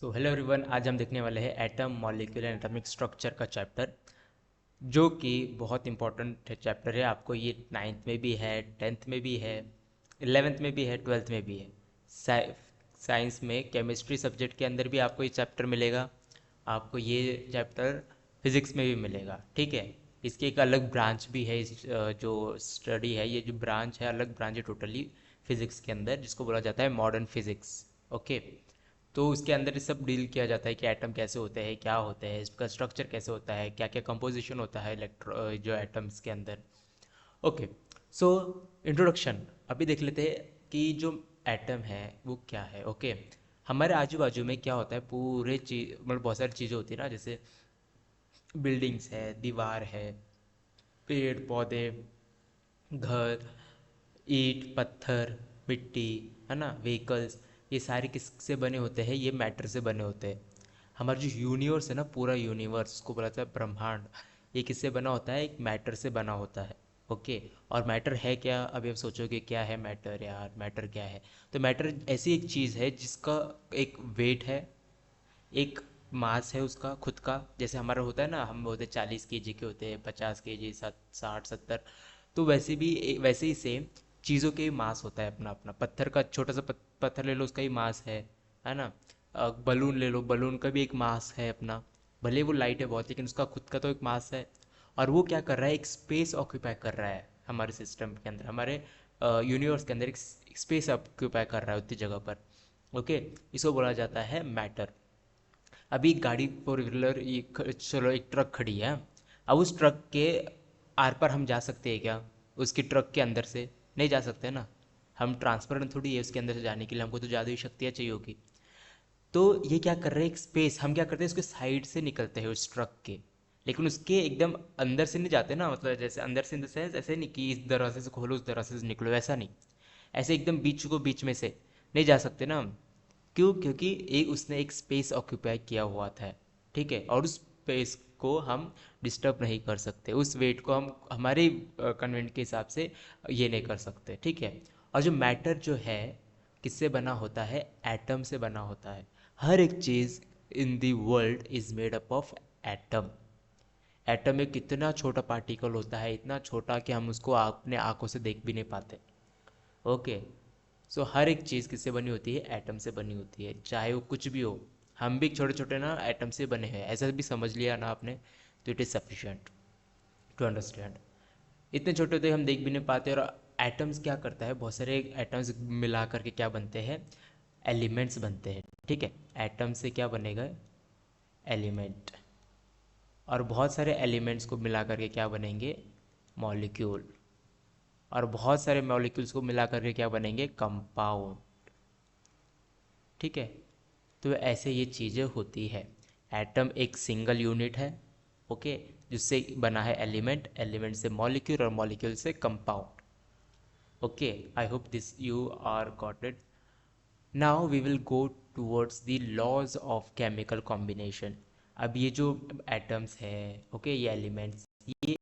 So hello everyone, आज हम देखने वाले हैं atom molecule and atomic structure का चैप्टर, जो कि बहुत इंपॉर्टेंट चैप्टर है। आपको ये नाइन्थ में भी है, टेंथ में भी है, इलेवेंथ में भी है, ट्वेल्थ में भी है। साइंस में केमिस्ट्री सब्जेक्ट के अंदर भी आपको ये चैप्टर मिलेगा। आपको ये चैप्टर फिज़िक्स में भी मिलेगा, ठीक है। इसकी एक अलग ब्रांच भी है। जो स्टडी है, ये जो ब्रांच है, अलग ब्रांच है टोटली फिज़िक्स के अंदर, जिसको बोला जाता है मॉडर्न फिज़िक्स। ओके। तो उसके अंदर ये सब डील किया जाता है कि एटम कैसे होते हैं, क्या होते हैं, इसका स्ट्रक्चर कैसे होता है, क्या क्या कंपोजिशन होता है इलेक्ट्रो जो एटम्स के अंदर। ओके। सो इंट्रोडक्शन अभी देख लेते हैं कि जो एटम है वो क्या है। ओके। हमारे आजू बाजू में क्या होता है, पूरे चीज मतलब बहुत सारी चीज़ें होती है ना, जैसे बिल्डिंग्स है, दीवार है, पेड़ पौधे, घर, ईंट पत्थर, मिट्टी, है ना, व्हीकल्स। ये सारे किससे बने होते हैं? ये मैटर से बने होते हैं। हमारा जो यूनिवर्स है ना, पूरा यूनिवर्स को बोला जाता है ब्रह्मांड, ये किससे बना होता है? एक मैटर से बना होता है। ओके। और मैटर है क्या? अभी आप सोचोगे क्या है मैटर, यार मैटर क्या है? तो मैटर ऐसी एक चीज़ है जिसका एक वेट है, एक मास है उसका खुद का। जैसे हमारा होता है ना, हम होते 40 kg के होते हैं, 50 kg, 60 70। तो वैसे भी वैसे ही सेम चीज़ों के मास होता है अपना अपना। पत्थर का छोटा सा पत्थर ले लो, उसका ही मास है ना। बलून ले लो, बलून का भी एक मास है अपना। भले वो लाइट है बहुत, लेकिन उसका खुद का तो एक मास है। और वो क्या कर रहा है? एक स्पेस ऑक्यूपाई कर रहा है हमारे सिस्टम के अंदर, हमारे यूनिवर्स के अंदर एक स्पेस ऑक्यूपाई कर रहा है उतनी जगह पर। ओके। इसको बोला जाता है मैटर। अभी एक गाड़ी, फोर व्हीलर, चलो एक ट्रक खड़ी है। अब उस ट्रक के आर पार हम जा सकते हैं क्या? उसकी ट्रक के अंदर से नहीं जा सकते ना। हम ट्रांसपेरेंट थोड़ी है उसके अंदर से जाने के लिए, हमको तो जादुई शक्तियाँ चाहिए होगी। तो ये क्या कर रहे हैं? एक स्पेस हम क्या करते हैं, उसके साइड से निकलते हैं उस ट्रक के। लेकिन उसके एकदम अंदर से नहीं जाते ना, मतलब जैसे अंदर से इन द सेंस ऐसे नहीं कि इस दरवाजे से खोलो उस दरवाजे से निकलो, ऐसा नहीं। ऐसे एकदम बीच को बीच में से नहीं जा सकते ना हम। क्यों? क्योंकि एक उसने एक स्पेस ऑक्यूपाई किया हुआ था, ठीक है। और उस स्पेस को हम डिस्टर्ब नहीं कर सकते, उस वेट को हम हमारे कन्वेंट के हिसाब से ये नहीं कर सकते, ठीक है। और जो मैटर जो है किससे बना होता है? एटम से बना होता है। हर एक चीज़ in the world is made up of atom. Atom एक कितना छोटा पार्टिकल होता है, इतना छोटा कि हम उसको अपने आंखों से देख भी नहीं पाते। ओके। सो हर एक चीज़ किससे बनी होती है? एटम से बनी होती है, चाहे वो कुछ भी हो। हम भी छोटे छोटे ना एटम से बने हैं, ऐसा भी समझ लिया ना आपने, तो it is sufficient to understand. इतने छोटे होते हम देख भी नहीं पाते। और एटम्स क्या करता है? बहुत सारे एटम्स मिला करके क्या बनते हैं? एलिमेंट्स बनते हैं, ठीक है। एटम से क्या बनेगा? एलिमेंट। और बहुत सारे एलिमेंट्स को मिला करके क्या बनेंगे? मॉलिक्यूल। और बहुत सारे मॉलिक्यूल्स को मिला करके क्या बनेंगे? कंपाउंड, ठीक है। तो ऐसे ये चीज़ें होती है। एटम एक सिंगल यूनिट है, ओके, जिससे बना है एलिमेंट, एलिमेंट से मॉलिक्यूल और मॉलिक्यूल से compound. Okay. I hope this you are got it. Now we will go towards the laws of chemical combination. अब ये जो एटम्स है, ओके, ये एलिमेंट्स, ये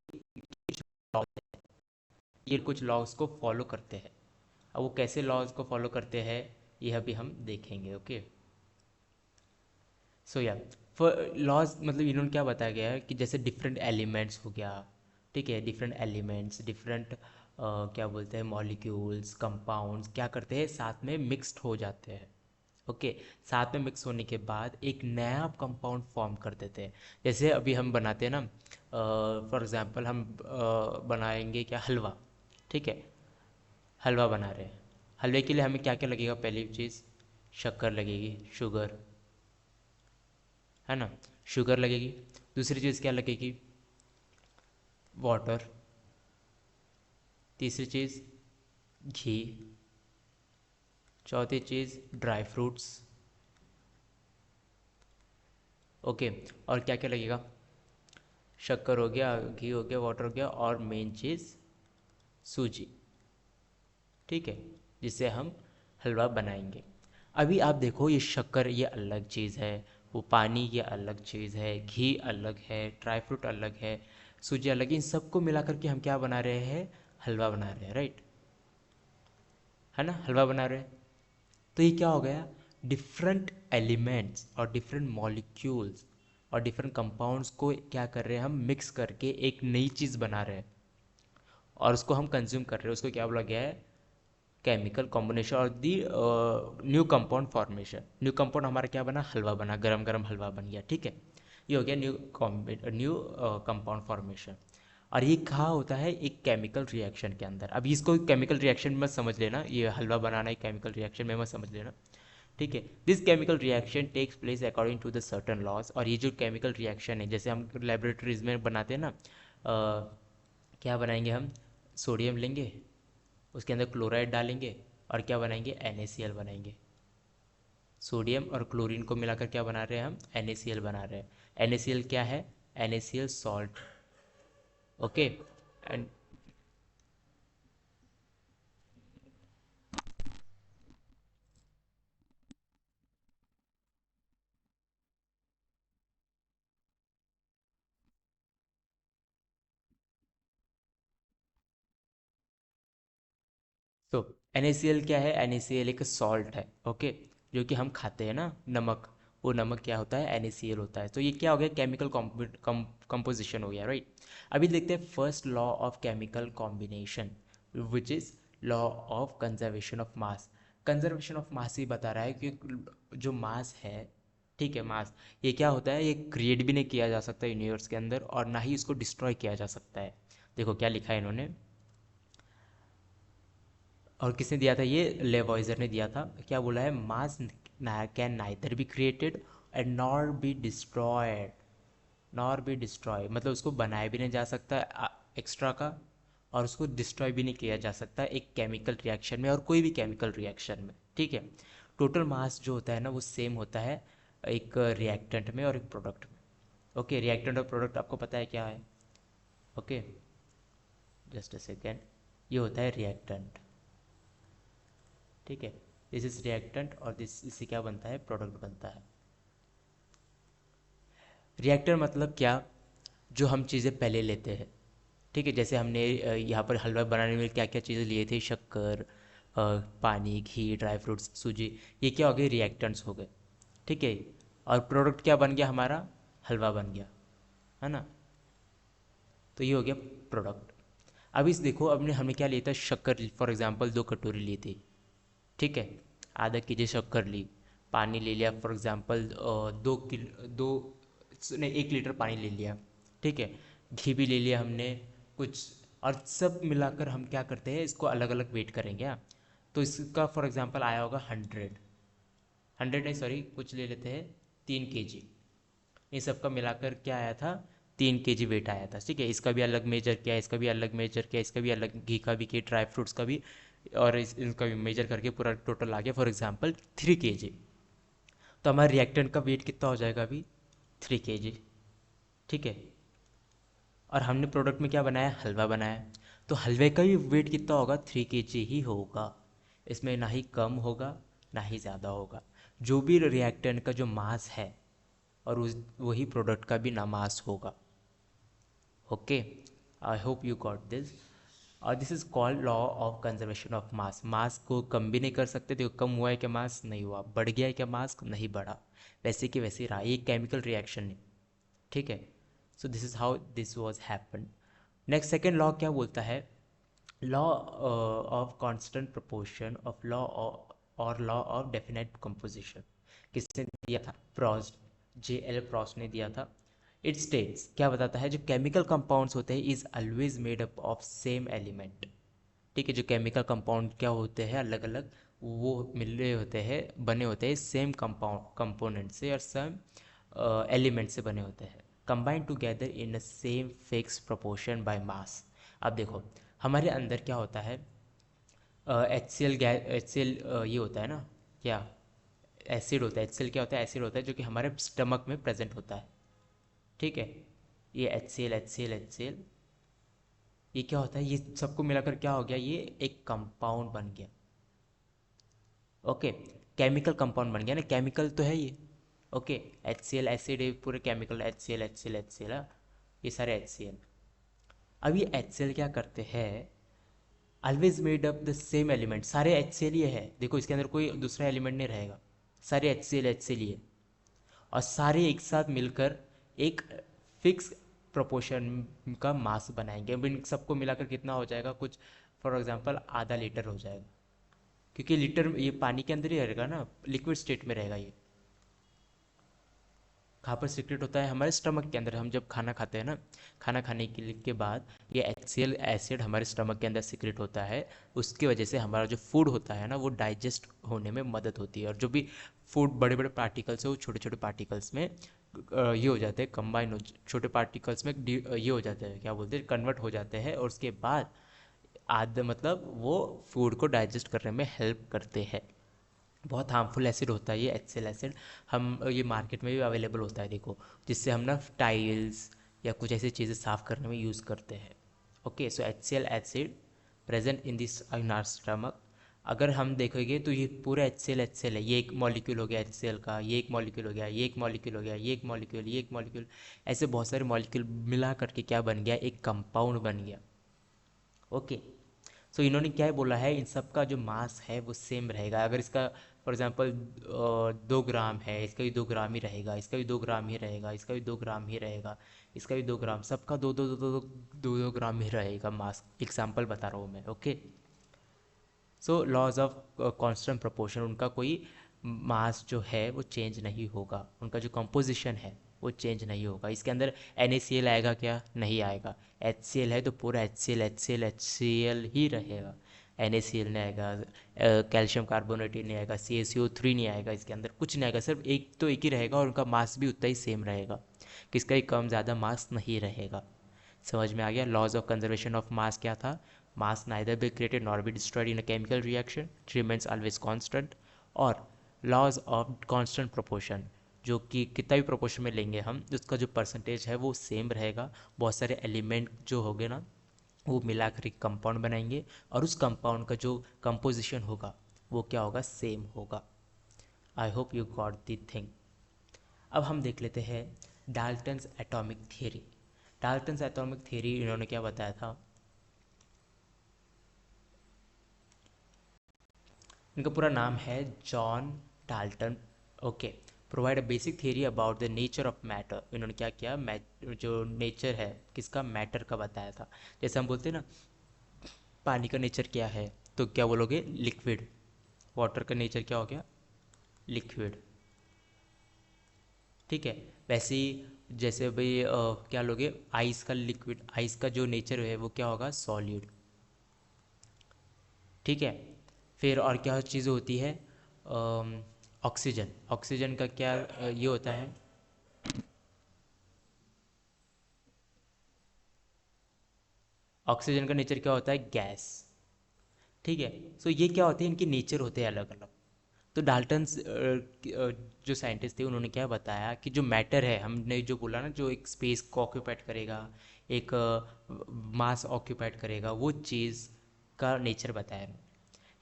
ये कुछ लॉज को फॉलो करते हैं। अब वो कैसे लॉज को फॉलो करते हैं, ये अभी हम देखेंगे। ओके। सो या लॉज मतलब इन्होंने क्या बताया गया है कि जैसे डिफरेंट एलिमेंट्स हो गया, ठीक है, डिफरेंट एलिमेंट्स, डिफरेंट क्या बोलते हैं, मॉलिक्यूल्स, कंपाउंड्स क्या करते हैं? साथ में मिक्स्ड हो जाते हैं। ओके। साथ में मिक्स होने के बाद एक नया कंपाउंड फॉर्म कर देते हैं। जैसे अभी हम बनाते हैं ना, फॉर एग्जांपल हम बनाएंगे क्या? हलवा, ठीक है। हलवा बना रहे हैं। हलवे के लिए हमें क्या क्या लगेगा? पहली चीज़ शक्कर लगेगी, शुगर, है ना, शुगर लगेगी। दूसरी चीज़ क्या लगेगी? वाटर। तीसरी चीज़ घी। चौथी चीज़ ड्राई फ्रूट्स। ओके। और क्या क्या लगेगा? शक्कर हो गया, घी हो गया, वाटर हो गया, और मेन चीज़ सूजी, ठीक है, जिससे हम हलवा बनाएंगे। अभी आप देखो, ये शक्कर ये अलग चीज़ है, वो पानी ये अलग चीज़ है, घी अलग है, ड्राई फ्रूट अलग है, सूजी अलग है। इन सबको मिला करके हम क्या बना रहे हैं? हलवा बना रहे हैं, राइट, है ना, हलवा बना रहे हैं। तो ये क्या हो गया? डिफरेंट एलिमेंट्स और डिफरेंट मॉलिक्यूल्स और डिफरेंट कंपाउंड्स को क्या कर रहे हैं, हम मिक्स करके एक नई चीज़ बना रहे हैं और उसको हम कंज्यूम कर रहे हैं। उसको क्या बोला गया है, केमिकल कॉम्बिनेशन और दी new compound formation. New compound हमारा क्या बना, हलवा बना, गरम गरम हलवा बन गया, ठीक है। ये हो गया न्यू कंपाउंड फॉर्मेशन। और ये कहाँ होता है, एक केमिकल रिएक्शन के अंदर। अब इसको केमिकल रिएक्शन में समझ लेना, ये हलवा बनाना एक केमिकल रिएक्शन में मत समझ लेना, ठीक है। This chemical reaction takes place according to the certain laws. और ये जो केमिकल रिएक्शन है, जैसे हम लेबोरेटरीज में बनाते हैं ना, क्या बनाएंगे हम, सोडियम लेंगे, उसके अंदर क्लोराइड डालेंगे और क्या बनाएंगे, NaCl बनाएंगे। सोडियम और क्लोरीन को मिलाकर क्या बना रहे हैं हम, NaCl बना रहे हैं। NaCl क्या है, NaCl सॉल्ट, ओके। एंड तो NaCl क्या है, NaCl एक सॉल्ट है, ओके, जो कि हम खाते हैं ना, नमक, वो नमक क्या होता है, NaCl होता है। तो ये क्या हो गया, केमिकल कंपोजिशन हो गया, राइट। अभी देखते हैं first law of chemical combination, which is law of conservation of mass. Conservation of mass ही बता रहा है कि जो मास है, ठीक है, मास, ये क्या होता है, ये क्रिएट भी नहीं किया जा सकता यूनिवर्स के अंदर और ना ही इसको डिस्ट्रॉय किया जा सकता है। देखो क्या लिखा है इन्होंने, और किसने दिया था, ये लेवॉइजर ने दिया था। क्या बोला है, मास can neither be created and nor be destroyed. Nor be destroy मतलब उसको बनाया भी नहीं जा सकता एक्स्ट्रा का, और उसको डिस्ट्रॉय भी नहीं किया जा सकता एक केमिकल रिएक्शन में और कोई भी केमिकल रिएक्शन में, ठीक है। टोटल मास जो होता है ना, वो सेम होता है एक रिएक्टेंट में और एक प्रोडक्ट में, ओके। रिएक्टेंट और प्रोडक्ट आपको पता है क्या है, ओके, जस्ट अ सेकेंड, ये होता है रिएक्टेंट, ठीक है। दिस इज रिएक्टेंट और दिस, इससे क्या बनता है, प्रोडक्ट बनता है। रिएक्टर मतलब क्या, जो हम चीज़ें पहले लेते हैं, ठीक है। जैसे हमने यहाँ पर हलवा बनाने में क्या क्या चीज़ें लिए थे, शक्कर, पानी, घी, ड्राई फ्रूट्स, सूजी, ये क्या हो गए, रिएक्टेंट्स हो गए, ठीक है। और प्रोडक्ट क्या बन गया हमारा, हलवा बन गया, है ना। तो ये हो गया प्रोडक्ट। अब इस देखो, हमने हमने क्या लिया था, शक्कर फॉर एग्जांपल 2 कटोरी ली थी, ठीक है। आधा केजी शक्कर ली, पानी ले लिया फॉर एग्जांपल 1 लीटर पानी ले लिया, ठीक है। घी भी ले लिया हमने कुछ, और सब मिलाकर हम क्या करते हैं, इसको अलग अलग वेट करेंगे, हाँ। तो इसका फॉर एग्जांपल आया होगा 100 नहीं, सॉरी, कुछ ले लेते हैं 3 kg। इन सब का मिलाकर क्या आया था, 3 kg वेट आया था, ठीक है। इसका भी अलग मेजर किया, इसका भी अलग मेजर किया, इसका भी अलग, घी का भी किया, ड्राई फ्रूट्स का भी, और इनका भी मेजर करके पूरा टोटल आ गया फॉर एग्जांपल 3 kg। तो हमारे रिएक्टेंट का वेट कितना हो जाएगा अभी, 3 kg, ठीक है। और हमने प्रोडक्ट में क्या बनाया, हलवा बनाया, तो हलवे का भी वेट कितना होगा, 3 kg ही होगा। इसमें ना ही कम होगा ना ही ज़्यादा होगा। जो भी रिएक्टेंट का जो मास है, और उस वही प्रोडक्ट का भी ना मास होगा, okay. I hope you got this. और this is called law of conservation of mass. Mass को कम भी नहीं कर सकते, देखो कम हुआ है क्या, मास नहीं हुआ, बढ़ गया है क्या, मास नहीं बढ़ा, वैसे कि वैसे ही रहा, ये केमिकल रिएक्शन है, ठीक है। सो this is how this was happen. Next second law क्या बोलता है, law of constant proportion of law और लॉ ऑफ डेफिनेट कंपोजिशन। किसने दिया था, प्रॉस्ट, J.L. प्रॉस्ट ने दिया था। इट स्टेट्स, क्या बताता है, जो केमिकल कंपाउंड्स होते हैं is always made up of same element, ठीक है। जो केमिकल कंपाउंड क्या होते हैं, अलग अलग, वो मिल रहे होते हैं, बने होते हैं सेम कंपाउंड कंपोनेंट से और सेम एलिमेंट से बने होते हैं, combined together in a same fix proportion by mass. अब देखो, हमारे अंदर क्या होता है, HCl गैस, HCl ये होता है ना, क्या, एसिड होता है। HCl क्या होता है, एसिड होता है, जो कि हमारे स्टमक में प्रेजेंट होता है, ठीक है। ये HCl ये क्या होता है, ये सबको मिलाकर क्या हो गया, ये एक कंपाउंड बन गया, ओके। केमिकल कंपाउंड बन गया ना, केमिकल तो है ये, ओके। HCl एसिड, ये पूरे केमिकल, HCl, ये सारे HCl। अब ये HCl क्या करते हैं, always made up the same element, सारे HCl ये है, देखो इसके अंदर कोई दूसरा एलिमेंट नहीं रहेगा, सारे HCl ही है, और सारे एक साथ मिलकर एक फिक्स प्रोपोर्शन का मास बनाएंगे। अब इन सबको मिलाकर कितना हो जाएगा, कुछ फॉर एग्जांपल आधा लीटर हो जाएगा, क्योंकि लीटर ये पानी के अंदर ही रहेगा ना, लिक्विड स्टेट में रहेगा ये। कहाँ पर सीक्रेट होता है, हमारे स्टमक के अंदर। हम जब खाना खाते हैं ना, खाना खाने के बाद ये HCl एसिड हमारे स्टमक के अंदर सीक्रेट होता है। उसकी वजह से हमारा जो फूड होता है ना, वो डाइजेस्ट होने में मदद होती है, और जो भी फूड बड़े बड़े पार्टिकल्स है वो छोटे छोटे पार्टिकल्स में ये हो जाते हैं, कंबाइन हो, छोटे पार्टिकल्स में ये हो जाते हैं, क्या बोलते हैं, कन्वर्ट हो जाते हैं, और उसके बाद आध मतलब वो फूड को डाइजेस्ट करने में हेल्प करते हैं। बहुत हार्मफुल एसिड होता है ये HCl एसिड। हम ये मार्केट में भी अवेलेबल होता है, देखो, जिससे हम ना टाइल्स या कुछ ऐसी चीज़ें साफ़ करने में यूज़ करते हैं। Okay, so HCl acid present in this in our stomach. अगर हम देखेंगे तो ये पूरा HCl है, ये एक मॉलिक्यूल हो गया HCl का, ये एक मॉलिक्यूल हो गया, ये एक मॉलिक्यूल हो गया, ये एक मॉलिक्यूल, ये एक मॉलिक्यूल, ऐसे बहुत सारे मॉलिक्यूल मिला करके क्या बन गया, एक कंपाउंड बन गया। ओके, सो इन्होंने क्या है बोला है, इन सब का जो मास है वो सेम रहेगा। अगर इसका फॉर एग्जांपल 2 ग्राम है, इसका भी 2 ग्राम ही रहेगा, इसका भी 2 ग्राम ही रहेगा, इसका भी 2 ग्राम ही रहेगा, इसका भी 2 ग्राम, सबका दो दो दो दो दो दो दो ग्राम ही रहेगा मास। एग्जाम्पल बता रहा हूँ मैं। Okay, so laws of constant proportion, उनका कोई मास जो है वो चेंज नहीं होगा, उनका जो कंपोजिशन है वो चेंज नहीं होगा। इसके अंदर NaCl आएगा क्या, नहीं आएगा। HCl है तो पूरा HCl ही रहेगा, NaCl नहीं आएगा, कैल्शियम कार्बोनेट नहीं आएगा, CaCO3 नहीं आएगा, इसके अंदर कुछ नहीं आएगा, सिर्फ एक तो एक ही रहेगा, और उनका मास भी उतना ही सेम रहेगा, किसका ही कम ज़्यादा मास नहीं रहेगा। समझ में आ गया। Laws of conservation of mass क्या था, mass neither be created nor be destroyed in a chemical reaction, it remains always constant. और लॉज ऑफ कांस्टेंट प्रोपोर्शन, जो कि कितना भी प्रोपोर्शन में लेंगे हम, उसका जो परसेंटेज है वो सेम रहेगा। बहुत सारे एलिमेंट जो होंगे ना, वो मिलाकर एक कंपाउंड बनाएंगे, और उस कंपाउंड का जो कंपोजिशन होगा वो क्या होगा, सेम होगा। आई hope you got the thing. अब हम देख लेते हैं Dalton's atomic theory. Dalton's atomic theory इन्होंने क्या बताया था, इनका पूरा नाम है John Dalton. Okay, provide a basic theory about the nature of matter. इन्होंने क्या किया, जो नेचर है किसका, मैटर का बताया था। जैसे हम बोलते हैं ना, पानी का नेचर क्या है, तो क्या बोलोगे, लिक्विड। वाटर का नेचर क्या हो गया, लिक्विड। ठीक है, वैसे ही जैसे भाई क्या लोगे, आइस का, लिक्विड आइस का जो नेचर है वो क्या होगा, सॉलिड। ठीक है, फिर और क्या चीज़ होती है, ऑक्सीजन। ऑक्सीजन का क्या ये होता है, ऑक्सीजन का नेचर क्या होता है, गैस। ठीक है, सो ये क्या होते हैं, इनके नेचर होते हैं अलग अलग। तो डाल्टन्स जो साइंटिस्ट थे उन्होंने क्या बताया कि जो मैटर है, हमने जो बोला ना, जो एक स्पेस को ऑक्यूपाइड करेगा, एक मास ऑक्यूपाइड करेगा, वो चीज़ का नेचर बताया।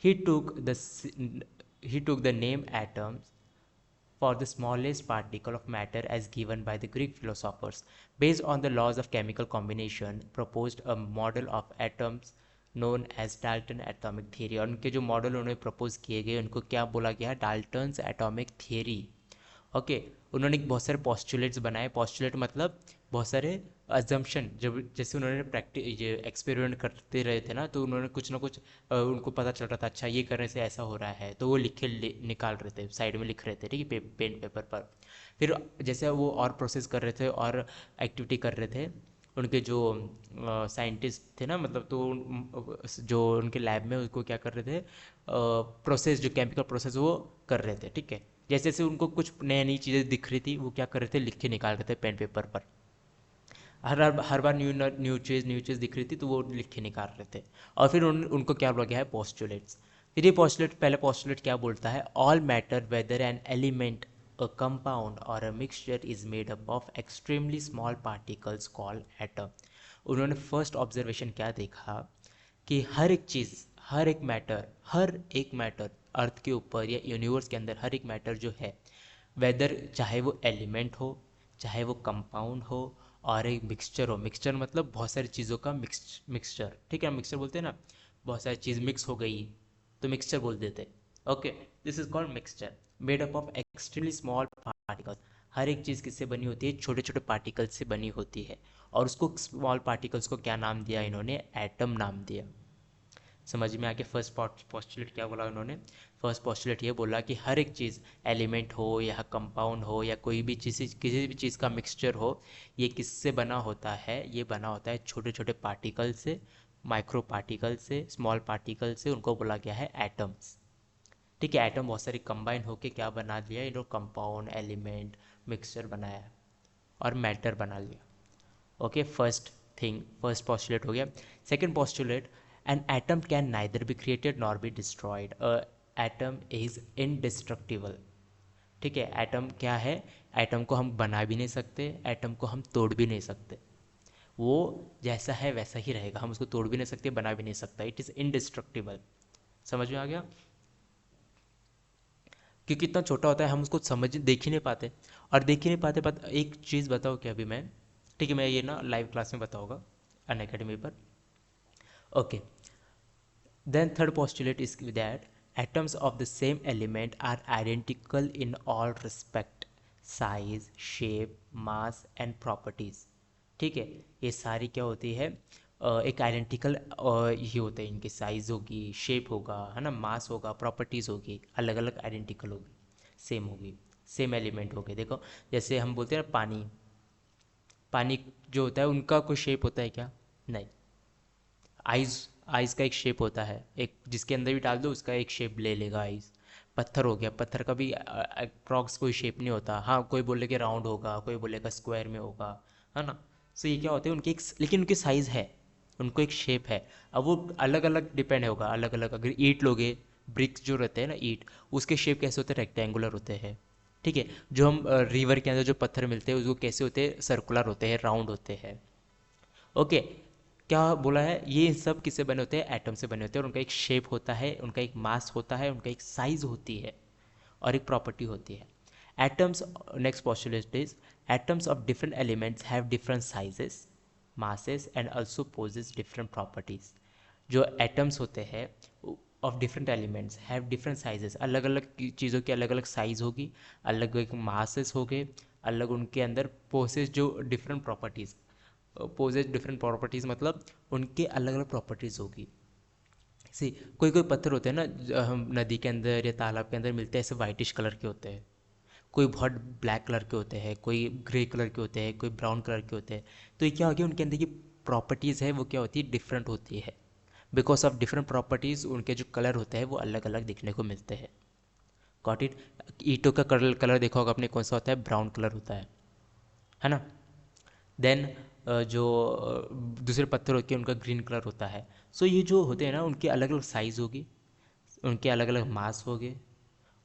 He took the he took the name atoms for the smallest particle of matter as given by the Greek philosophers. Based on the laws of chemical combination, proposed a model of atoms known as Dalton atomic theory। और उनके जो model उन्होंने propose किए गए उनको क्या बोला गया, डाल्टन्स एटॉमिक थियरी। ओके, उन्होंने बहुत सारे पॉस्टुलेट्स बनाए। पॉस्टुलेट मतलब बहुत सारे अजम्पशन, जब जैसे उन्होंने प्रैक्टिस ये एक्सपेरिमेंट करते रहे थे ना, तो उन्होंने कुछ ना कुछ उनको पता चल रहा था, अच्छा ये करने से ऐसा हो रहा है, तो वो निकाल रहे थे, साइड में लिख रहे थे, ठीक है, पेन पेपर पर। फिर जैसे वो और प्रोसेस कर रहे थे और एक्टिविटी कर रहे थे, उनके जो साइंटिस्ट थे ना, मतलब तो जो उनके लैब में उसको क्या कर रहे थे, प्रोसेस, जो केमिकल प्रोसेस वो कर रहे थे। ठीक है, जैसे जैसे उनको कुछ नई नई चीज़ें दिख रही थी, वो क्या कर रहे थे, लिख के निकाल रहे थे पेन पेपर पर। हर बार न्यू चीज़ दिख रही थी तो वो लिख के निकाल रहे थे। और फिर उनको क्या बोला गया है, पोस्टुलेट्स। फिर ये पोस्टुलेट, पहले पोस्टुलेट क्या बोलता है, all matter whether an element, a compound और a mixture is made up of extremely small particles called atom. उन्होंने फर्स्ट ऑब्जर्वेशन क्या देखा, कि हर एक चीज़, हर एक मैटर अर्थ के ऊपर या यूनिवर्स के अंदर हर एक मैटर जो है, वेदर चाहे वो एलिमेंट हो, चाहे वो कंपाउंड हो, और एक मिक्सचर हो। मिक्सचर मतलब बहुत सारी चीज़ों का मिक्सचर। ठीक है, मिक्सचर बोलते हैं ना, बहुत सारी चीज़ मिक्स हो गई तो मिक्सचर बोल देते। Okay, this is called mixture. Made up of extremely small particles. हर एक चीज़ किससे बनी होती है, छोटे छोटे पार्टिकल्स से बनी होती है। और उसको स्मॉल पार्टिकल्स को क्या नाम दिया इन्होंने, एटम नाम दिया। समझ में आके फर्स्ट पोस्टुलेट क्या बोला उन्होंने, फर्स्ट पोस्टुलेट ये बोला कि हर एक चीज़, एलिमेंट हो या कंपाउंड हो या कोई भी चीज़, किसी भी चीज़ का मिक्सचर हो, ये किससे बना होता है, ये बना होता है छोटे छोटे पार्टिकल से, माइक्रो पार्टिकल से, स्मॉल पार्टिकल से, उनको बोला गया है एटम्स। ठीक है, एटम बहुत सारी कंबाइन होके क्या बना दिया, इन लोग कंपाउंड, एलिमेंट, मिक्सचर बनाया और मैटर बना लिया। Okay, first thing, first postulate हो गया। Second postulate, an atom can neither be created nor be destroyed, atom is indestructible. ठीक है, एटम क्या है, एटम को हम बना भी नहीं सकते, एटम को हम तोड़ भी नहीं सकते, वो जैसा है वैसा ही रहेगा, हम उसको तोड़ भी नहीं सकते, बना भी नहीं सकता, इट इज़ इनडिस्ट्रक्टिबल। समझ में आ गया, क्योंकि इतना छोटा होता है हम उसको समझ देख ही नहीं पाते। और देख ही नहीं पाते, एक चीज़ बताओ कि अभी मैं, ठीक है मैं ये ना लाइव क्लास में बताऊंगा अन अकेडमी पर। Okay, then third postulate is that atoms of the same element are identical in all respect, size, shape, mass and properties। ठीक है, ये सारी क्या होती है, एक आइडेंटिकल ये होते हैं, इनकी साइज होगी, शेप होगा, है ना, मास होगा, प्रॉपर्टीज़ होगी, अलग अलग आइडेंटिकल होगी, सेम होगी, सेम एलिमेंट होगी। देखो जैसे हम बोलते हैं ना पानी, पानी जो होता है उनका कोई शेप होता है क्या, नहीं। आइज़, आइज़ का एक शेप होता है, एक जिसके अंदर भी डाल दो उसका एक शेप ले लेगा आइज़। पत्थर हो गया, पत्थर का भी अप्रॉक्स कोई शेप नहीं होता, हाँ कोई बोलेगा राउंड होगा, कोई बोलेगा स्क्वायर में होगा, है ना। सो ये क्या होते हैं उनके एक, लेकिन उनकी साइज़ है, उनको एक शेप है। अब वो अलग अलग डिपेंड होगा, अलग अलग, अगर ईंट लोगे, ब्रिक्स जो रहते हैं ना ईंट, उसके शेप कैसे होते हैं, रेक्टेंगुलर होते हैं। ठीक है, जो हम रिवर के अंदर जो पत्थर मिलते हैं उसको कैसे होते हैं, सर्कुलर होते हैं, राउंड होते हैं। ओके, क्या बोला है, ये सब किससे बने होते हैं, एटम से बने होते हैं, और उनका एक शेप होता है, उनका एक मास होता है, उनका एक साइज होती है और एक प्रॉपर्टी होती है। Atoms, next postulate is, atoms of different elements have different sizes, masses and also possess different properties. जो एटम्स होते हैं of different elements have different sizes, अलग अलग चीज़ों की अलग अलग साइज होगी, अलग अलग मासेस हो गए, अलग उनके अंदर पोसेस जो different properties, possess different properties मतलब उनके अलग अलग प्रॉपर्टीज़ होगी। सी, कोई कोई पत्थर होते हैं ना हम नदी के अंदर या तालाब के अंदर मिलते हैं, ऐसे वाइटिश कलर के होते हैं, कोई बहुत ब्लैक कलर के होते हैं, कोई ग्रे कलर के होते हैं, कोई ब्राउन कलर के होते हैं। तो ये क्या हो गया, उनके अंदर की प्रॉपर्टीज़ है वो क्या होती है, डिफरेंट होती है। बिकॉज ऑफ डिफरेंट प्रॉपर्टीज़ उनके जो कलर होते हैं वो अलग अलग दिखने को मिलते हैं। Got it. ईंटों का कलर कलर देखा होगा आपने, कौन सा होता है, ब्राउन कलर होता है ना। देन जो दूसरे पत्थर होते हैं उनका ग्रीन कलर होता है। सो ये जो होते हैं ना उनकी अलग अलग साइज़ होगी, उनके अलग अलग मास होंगे,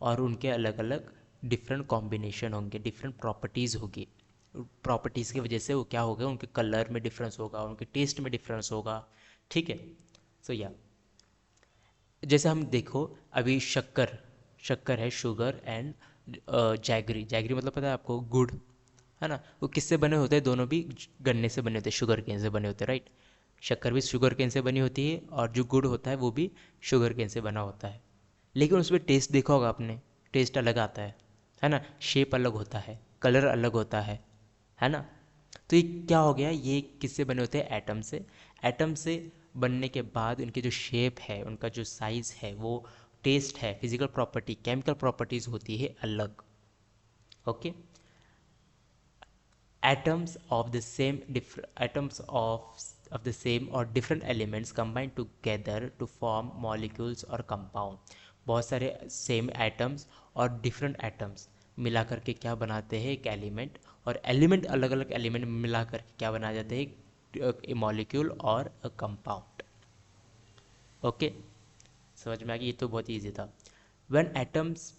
और उनके अलग अलग डिफरेंट कॉम्बिनेशन होंगे, डिफरेंट प्रॉपर्टीज़ होगी। प्रॉपर्टीज़ की वजह से वो क्या होगा, उनके कलर में डिफरेंस होगा, उनके टेस्ट में डिफरेंस होगा। ठीक है, सो या जैसे हम देखो अभी शक्कर, शक्कर है, शुगर एंड जैगरी, जैगरी मतलब पता है आपको, गुड़, है ना। वो किससे बने होते हैं, दोनों भी गन्ने से बने होते हैं, शुगर केन से बने होते हैं, राइट। शक्कर भी शुगर केन से बनी होती है और जो गुड़ होता है वो भी शुगर केन से बना होता है। लेकिन उसमें टेस्ट देखा होगा आपने, टेस्ट अलग आता है ना, शेप अलग होता है, कलर अलग होता है ना। तो ये क्या हो गया, ये किससे बने होते हैं, एटम से। एटम से बनने के बाद उनके जो शेप है, उनका जो साइज़ है, वो टेस्ट है, फिजिकल प्रॉपर्टी, केमिकल प्रॉपर्टीज़ होती है अलग। Okay, atoms of the same atoms of the same or different elements combine together to form molecules or compound। बहुत सारे सेम एटम्स और डिफरेंट एटम्स मिला करके क्या बनाते हैं, एक एलिमेंट, और एलिमेंट अलग अलग एलिमेंट मिला करके क्या बना जाते हैं, मॉलिक्यूल और कंपाउंड। ओके, समझ में आ गया, ये तो बहुत ईजी था। When atoms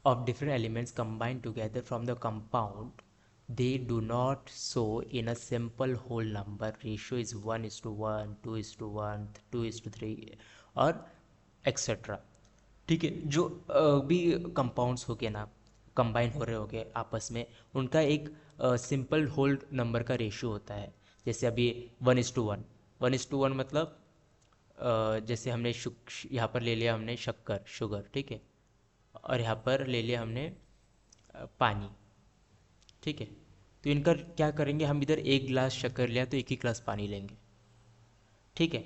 of different elements combined together from the compound, they do not show in a simple whole number, ratio is 1:1, 2:1, 2:3 और एक्सेट्रा। ठीक है, जो भी कंपाउंड्स हो गए ना, कंबाइन हो रहे हो गए आपस में, उनका एक सिंपल होल नंबर का रेशियो होता है। जैसे अभी 1:1, 1:1 मतलब जैसे हमने यहाँ पर ले लिया हमने शक्कर, शुगर, ठीक है, और यहाँ पर ले लिया हमने पानी। ठीक है, तो इनका क्या करेंगे, हम इधर 1 गिलास शक्कर लिया तो 1 ही गिलास पानी लेंगे। ठीक है,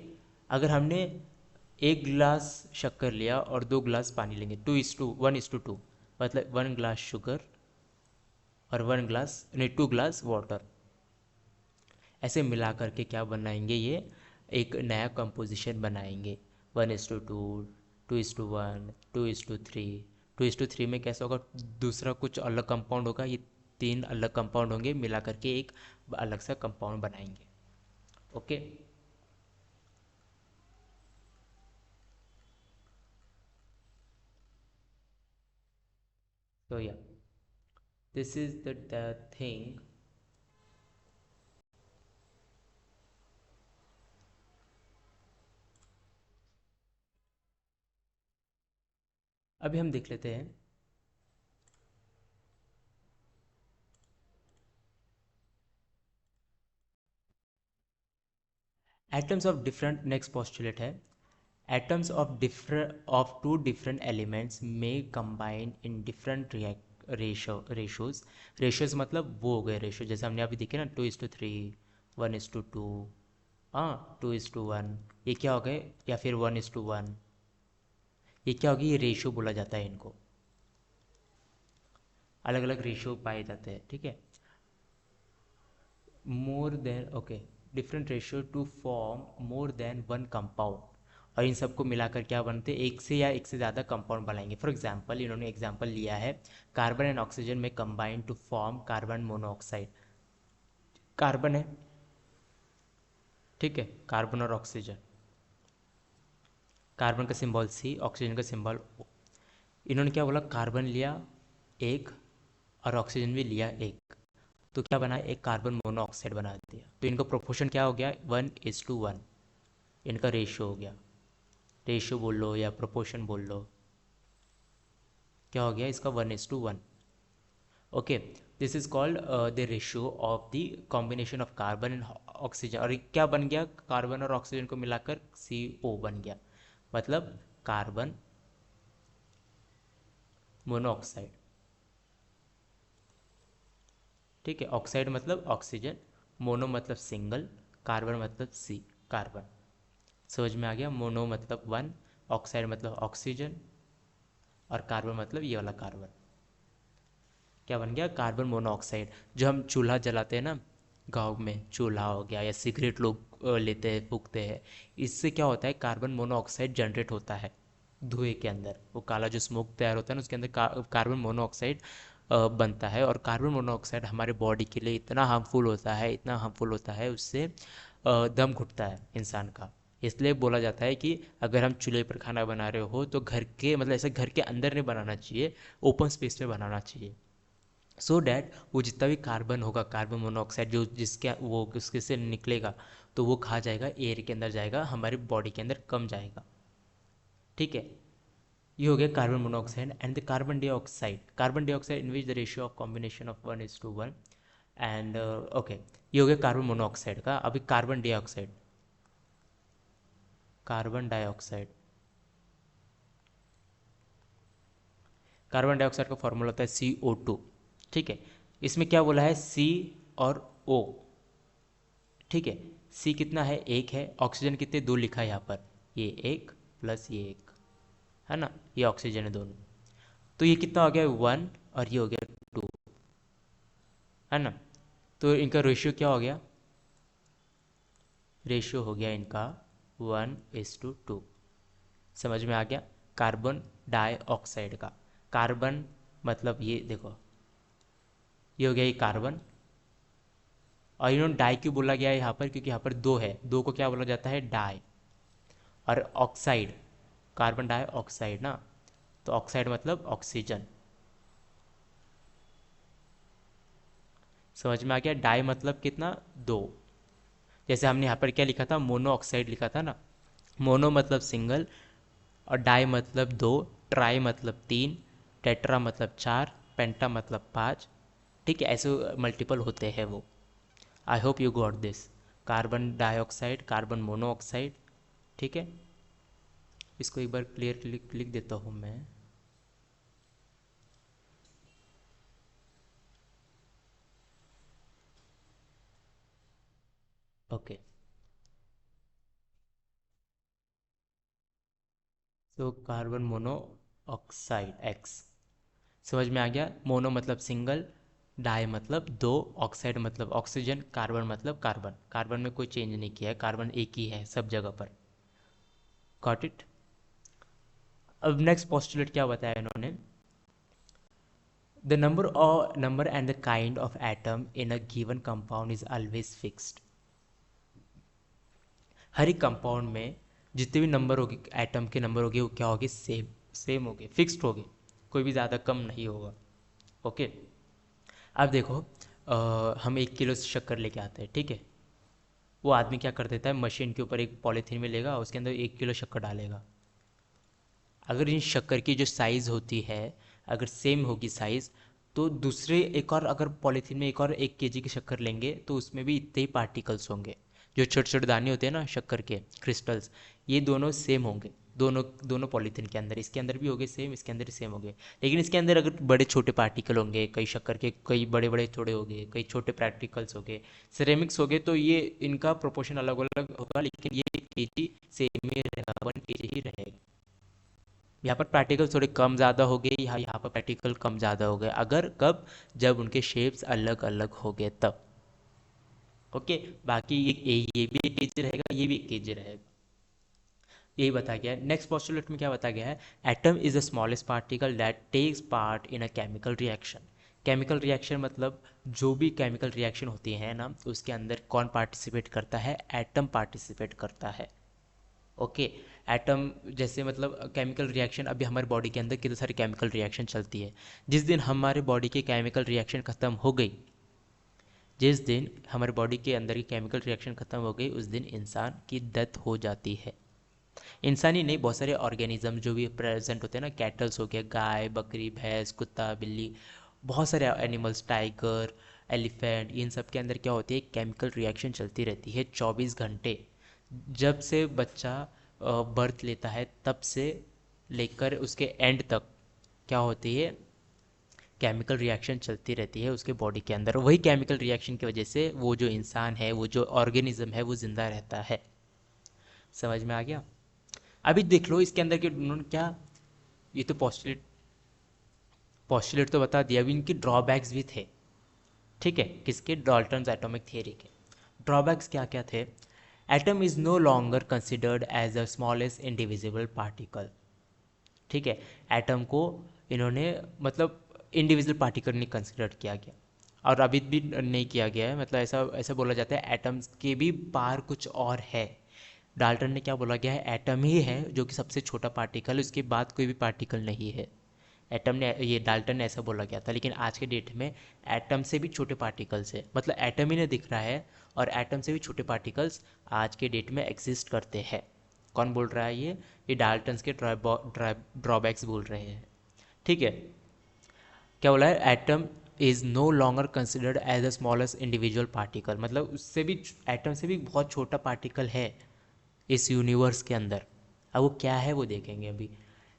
अगर हमने 1 गिलास शक्कर लिया और 2 गिलास पानी लेंगे, 2:1:2, मतलब 1 गिलास शुगर और 1 गिलास नहीं 2 गिलास वाटर, ऐसे मिला करके क्या बनाएंगे, ये एक नया कंपोजिशन बनाएंगे। 1:2, 2:1, 2:3। 2:3 में कैसा होगा, दूसरा कुछ अलग कंपाउंड होगा, ये 3 अलग कंपाउंड होंगे, मिला करके एक अलग सा कंपाउंड बनाएंगे। ओके, तो या दिस इज द थिंग। अभी हम देख लेते हैं atoms of different, next postulate है, atoms of two different elements may combine in different ratios मतलब वो हो गए रेशो, जैसे हमने अभी देखे ना 2:3, 1:2, हाँ 2:1, ये क्या हो गए, या फिर 1:1, ये क्या होगी, ये रेशो बोला जाता है इनको, अलग अलग रेशो पाए जाते हैं। ठीक है, more than, okay, different ratio two form more than one compound, और इन सबको मिलाकर क्या बनते हैं, एक से या एक से ज़्यादा कंपाउंड बनाएंगे। फॉर एग्जांपल, इन्होंने एग्जांपल लिया है, कार्बन एंड ऑक्सीजन में combine to form carbon monoxide. Carbon है, ठीक है, कार्बन और ऑक्सीजन, कार्बन का सिंबल सी, ऑक्सीजन का सिंबल ओ। इन्होंने क्या बोला, कार्बन लिया एक और ऑक्सीजन भी लिया एक, तो क्या बना, एक कार्बन मोनोऑक्साइड बना दिया। तो इनका प्रोपोर्शन क्या हो गया, 1:1, इनका रेशियो हो गया। रेशियो बोल लो या प्रोपोर्शन बोल लो, क्या हो गया इसका, 1:1। Okay, this is called the ratio of the combination of carbon and oxygen, और ये क्या बन गया, कार्बन और ऑक्सीजन को मिलाकर CO बन गया, मतलब कार्बन मोनोऑक्साइड। ठीक है, ऑक्साइड मतलब ऑक्सीजन, मोनो मतलब सिंगल, कार्बन मतलब C, कार्बन। समझ में आ गया, मोनो मतलब 1, ऑक्साइड मतलब ऑक्सीजन, और कार्बन मतलब ये वाला कार्बन। क्या बन गया, कार्बन मोनोऑक्साइड। जो हम चूल्हा जलाते हैं ना, गाँव में चूल्हा हो गया, या सिगरेट लोग लेते हैं फूकते हैं, इससे क्या होता है, कार्बन मोनोऑक्साइड जनरेट होता है धुएं के अंदर, वो काला जो स्मोक तैयार होता है ना, उसके अंदर कार्बन मोनोऑक्साइड बनता है। और कार्बन मोनोऑक्साइड हमारे बॉडी के लिए इतना हार्मफुल होता है, इतना हार्मफुल होता है, उससे दम घुटता है इंसान का। इसलिए बोला जाता है कि अगर हम चूल्हे पर खाना बना रहे हो तो घर के, मतलब ऐसे घर के अंदर नहीं बनाना चाहिए, ओपन स्पेस में बनाना चाहिए, सो डैट वो जितना भी कार्बन होगा, कार्बन मोनोऑक्साइड जो जिसके वो उसके से निकलेगा, तो वो खा जाएगा, एयर के अंदर जाएगा, हमारी बॉडी के अंदर कम जाएगा। ठीक है, ये हो गया carbon monoxide. And the carbon dioxide, carbon dioxide in which the ratio of combination of 1:1। And okay, ये हो गया कार्बन मोनोऑक्साइड का। अभी carbon dioxide, carbon dioxide, carbon dioxide का फॉर्मूला होता है CO2। ठीक है, इसमें क्या बोला है, C और O। ठीक है, C कितना है, एक है, ऑक्सीजन कितने, दो लिखा है यहाँ पर, ये एक प्लस ये एक, है ना, ये ऑक्सीजन है दोनों, तो ये कितना हो गया, 1, और ये हो गया 2, है ना। तो इनका रेशियो क्या हो गया, रेशियो हो गया इनका 1:2। समझ में आ गया, कार्बन डाइऑक्साइड का, कार्बन मतलब ये देखो, ये हो गया ये कार्बन, और इन्होंने डाई क्यों बोला गया है यहाँ पर, क्योंकि यहाँ पर दो है, दो को क्या बोला जाता है, डाई। और ऑक्साइड, कार्बन डाइऑक्साइड ना, तो ऑक्साइड मतलब ऑक्सीजन। समझ में आ गया, डाई मतलब कितना, दो। जैसे हमने यहाँ पर क्या लिखा था, मोनो ऑक्साइड लिखा था ना, मोनो मतलब सिंगल, और डाई मतलब दो, ट्राई मतलब तीन, टेट्रा मतलब चार, पेंटा मतलब पाँच। ठीक है, ऐसे मल्टीपल होते हैं वो। आई hope you got this, carbon dioxide, carbon monoxide. ठीक है, इसको एक बार क्लियर लिख लिख देता हूँ मैं। ओके, तो कार्बन मोनो ऑक्साइड एक्स, समझ में आ गया। मोनो मतलब सिंगल, डाई मतलब दो, ऑक्साइड मतलब ऑक्सीजन, कार्बन मतलब कार्बन। कार्बन में कोई चेंज नहीं किया है, कार्बन एक ही है सब जगह पर। Got it. अब नेक्स्ट पोस्टुलेट क्या बताया इन्होंने, the number and the kind of atom in a given compound is always fixed. हर एक कंपाउंड में जितने भी नंबर होगी, एटम के नंबर होगी, वो क्या होगी, सेम सेम होगी, फिक्स्ड होगी, कोई भी ज़्यादा कम नहीं होगा। ओके। अब देखो, हम 1 किलो शक्कर लेके आते हैं, ठीक है। वो आदमी क्या कर देता है, मशीन के ऊपर एक पॉलीथीन में लेगा, उसके अंदर 1 किलो शक्कर डालेगा। अगर इन शक्कर की जो साइज़ होती है, अगर सेम होगी साइज़, तो दूसरे एक और अगर पॉलीथीन में एक और 1 kg की शक्कर लेंगे तो उसमें भी इतने ही पार्टिकल्स होंगे। जो छोटे छोटे दाने होते हैं ना शक्कर के क्रिस्टल्स, ये दोनों सेम होंगे, दोनों दोनों पॉलीथीन के अंदर, इसके अंदर भी होंगे सेम, इसके अंदर भी सेम होंगे। लेकिन इसके अंदर अगर बड़े छोटे पार्टिकल होंगे, कई शक्कर के कई बड़े बड़े थोड़े होंगे, कई छोटे पार्टिकल्स होंगे, सिरेमिक्स होंगे, तो ये इनका प्रोपोर्शन अलग अलग होगा, लेकिन ये केजी सेम ही रहेगा, 1 kg ही रहेगा। यहाँ पर प्रैक्टिकल थोड़े कम ज़्यादा हो गए, यहाँ पर प्रैक्टिकल कम ज़्यादा हो गए, अगर कब, जब उनके शेप्स अलग अलग हो गए तब। ओके। बाकी ये भी 1 kg रहेगा, ये भी 1 kg रहेगा, यही बताया गया है। नेक्स्ट पोस्टुलेट में क्या बताया गया है, atom is the smallest particle that takes part in a chemical reaction. Chemical reaction मतलब जो भी केमिकल रिएक्शन होती है ना, उसके अंदर कौन पार्टिसिपेट करता है, एटम पार्टिसिपेट करता है। ओके। एटम जैसे मतलब केमिकल रिएक्शन, अभी हमारे बॉडी के अंदर कितने सारी केमिकल रिएक्शन चलती है। जिस दिन हमारे बॉडी की केमिकल रिएक्शन ख़त्म हो गई, जिस दिन हमारे बॉडी के अंदर की केमिकल रिएक्शन ख़त्म हो गई, उस दिन इंसान की डेथ हो जाती है। इंसान ही नहीं, बहुत सारे ऑर्गेनिज्म जो भी प्रेजेंट होते हैं ना, कैटल्स हो गया, गाय बकरी भैंस कुत्ता बिल्ली, बहुत सारे एनिमल्स, टाइगर एलिफेंट, इन सब के अंदर क्या होती है, केमिकल रिएक्शन चलती रहती है 24 घंटे। जब से बच्चा बर्थ लेता है तब से लेकर उसके एंड तक क्या होती है, केमिकल रिएक्शन चलती रहती है उसके बॉडी के अंदर। वही केमिकल रिएक्शन की वजह से वो जो इंसान है, वो जो ऑर्गेनिज्म है, वो जिंदा रहता है। समझ में आ गया। अभी देख लो इसके अंदर के उन्होंने क्या, ये तो पॉस्टुलेट, पॉस्टुलेट तो बता दिया, अभी इनकी ड्रॉबैक्स भी थे, ठीक है, किसके, डाल्टन्स एटॉमिक थियरी के। ड्रॉबैक्स क्या क्या थे, atom is no longer considered as the smallest indivisible particle. ठीक है, एटम को इन्होंने मतलब इंडिविजुअल पार्टिकल नहीं कंसिडर किया गया, और अभी भी नहीं किया गया है, मतलब ऐसा ऐसा बोला जाता है एटम्स के भी पार कुछ और है। डाल्टन ने क्या बोला गया है, एटम ही है जो कि सबसे छोटा पार्टिकल, उसके बाद कोई भी पार्टिकल नहीं है। एटम ने, ये डाल्टन ने ऐसा बोला गया था, लेकिन आज के डेट में एटम से भी छोटे पार्टिकल्स है, मतलब एटम ही नहीं दिख रहा है, और एटम से भी छोटे पार्टिकल्स आज के डेट में एग्जिस्ट करते हैं। कौन बोल रहा है ये डाल्टन्स के ड्रॉबैक्स बोल रहे हैं। ठीक है, क्या बोला है, atom is no longer considered as the smallest individual particle, मतलब उससे भी, एटम से भी बहुत छोटा पार्टिकल है इस यूनिवर्स के अंदर। अब वो क्या है वो देखेंगे अभी।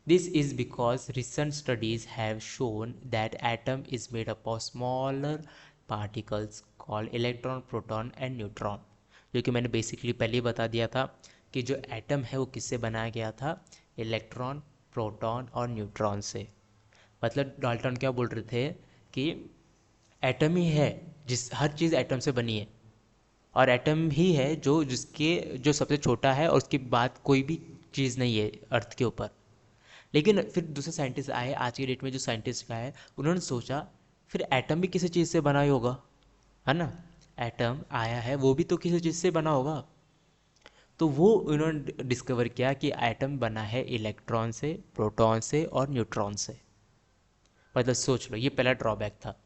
This is because recent studies have shown that atom is made up of smaller particles called electron proton and neutron. जो कि मैंने बेसिकली पहले ही बता दिया था कि जो एटम है वो किससे बनाया गया था, इलेक्ट्रॉन प्रोटॉन और न्यूट्रॉन से। मतलब डाल्टन क्या बोल रहे थे कि एटम ही है, जिस हर चीज़ एटम से बनी है, और एटम ही है जो जिसके जो सबसे छोटा है, और उसके बाद कोई भी चीज़ नहीं है अर्थ के ऊपर। लेकिन फिर दूसरे साइंटिस्ट आए, आज की डेट में जो साइंटिस्ट आए, उन्होंने सोचा फिर एटम भी किसी चीज़ से बना ही होगा, है ना। एटम आया है वो भी तो किसी चीज़ से बना होगा। तो वो उन्होंने डिस्कवर किया कि एटम बना है इलेक्ट्रॉन से, प्रोटॉन से और न्यूट्रॉन से। मतलब सोच लो, ये पहला ड्रॉबैक था।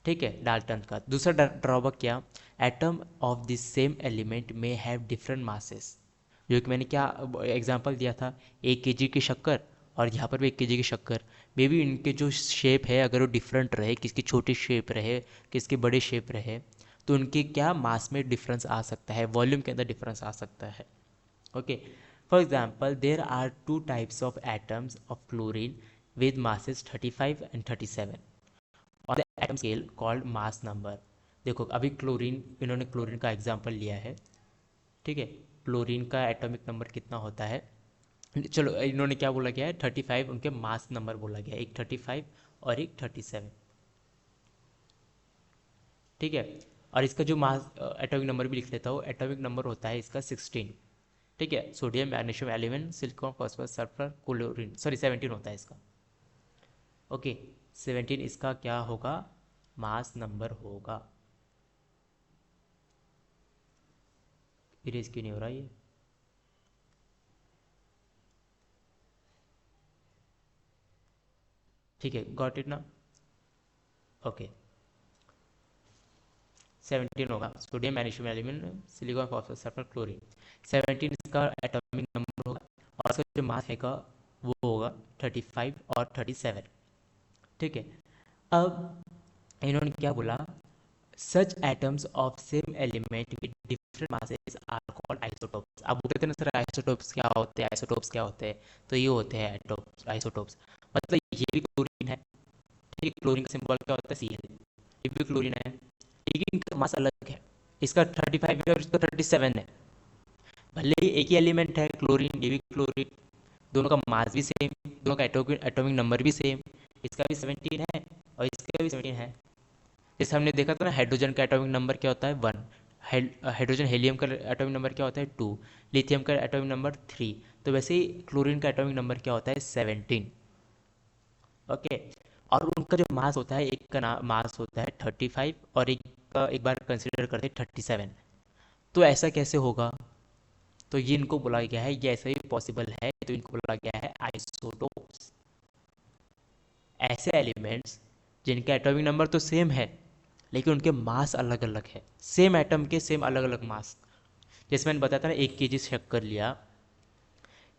ठीक है, डाल्टन का दूसरा ड्रॉबैक क्या, atom of the same element में हैव डिफरेंट मासेस। जो कि मैंने क्या एग्जांपल दिया था, 1 kg की शक्कर, और यहाँ पर भी 1 kg की शक्कर, मे बी इनके जो शेप है अगर वो डिफरेंट रहे, किसकी छोटी शेप रहे, किसकी बड़ी शेप रहे, तो उनके क्या मास में डिफरेंस आ सकता है, वॉल्यूम के अंदर डिफरेंस आ सकता है। Okay. For example there are 2 types of atoms of chlorine with masses 35 and 37 on the atom scale called mass number. देखो अभी क्लोरीन, इन्होंने क्लोरीन का एग्जाम्पल लिया है, ठीक है। क्लोरीन का एटॉमिक नंबर कितना होता है, चलो इन्होंने क्या बोला गया है, 35 उनके मास नंबर बोला गया है, एक 35 और एक 37, ठीक है। और इसका जो मास एटॉमिक नंबर भी लिख लेता हूँ, एटॉमिक नंबर होता है इसका 16, ठीक है। Sodium, magnesium, element, silicon, phosphorus, sulphur, chlorine, sorry 17 होता है इसका, ओके। 17 इसका क्या होगा, मास नंबर होगा। इरेज क्यों नहीं हो रहा ये, ठीक है, गॉट इट ना, ओके। 17 होगा, sodium, magnesium, element, silicon, phosphorus, sulphur, chlorine. 17 इसका एटॉमिक नंबर होगा, और इसका जो मास हैगा वो होगा 35 और 37, ठीक है। अब इन्होंने क्या बोला, such atoms of same element with different masses are called isotopes. आप बोलते थे ना सर आइसोटोप्स क्या होते हैं, आइसोटोप्स क्या होते हैं, तो ये होते हैं आइसोटोप्स, आइसोटोप्स। मतलब ये भी क्लोरीन है, ठीक है, क्लोरीन का सिंबल क्या होता है, Cl, ये भी क्लोरीन है, लेकिन इनका मास अलग है, इसका 35 है और इसका 37 है। भले ही एक ही एलिमेंट है क्लोरीन, ये भी क्लोरीन, दोनों का मास भी सेम, दोनों का एटॉमिक नंबर भी सेम, इसका भी 17 है और इसका भी 17 है। जैसे हमने देखा था ना, हाइड्रोजन का एटॉमिक नंबर क्या होता है, 1, हाइड्रोजन हीलियम का एटॉमिक नंबर क्या होता है, 2, लिथियम का एटॉमिक नंबर 3, तो वैसे ही क्लोरीन का एटॉमिक नंबर क्या होता है, 17, ओके। और उनका जो मास होता है, एक का मास होता है 35 और एक का एक बार कंसिडर करते हैं 37, तो ऐसा कैसे होगा, तो ये इनको बोला गया है, ये ऐसा ही पॉसिबल है, तो इनको बोला गया है आइसोटोप्स। ऐसे एलिमेंट्स जिनका एटॉमिक नंबर तो सेम है, लेकिन उनके मास अलग अलग है, सेम एटम के सेम अलग अलग मास। जैसे मैंने बताया था ना, 1 kg शक्कर लिया,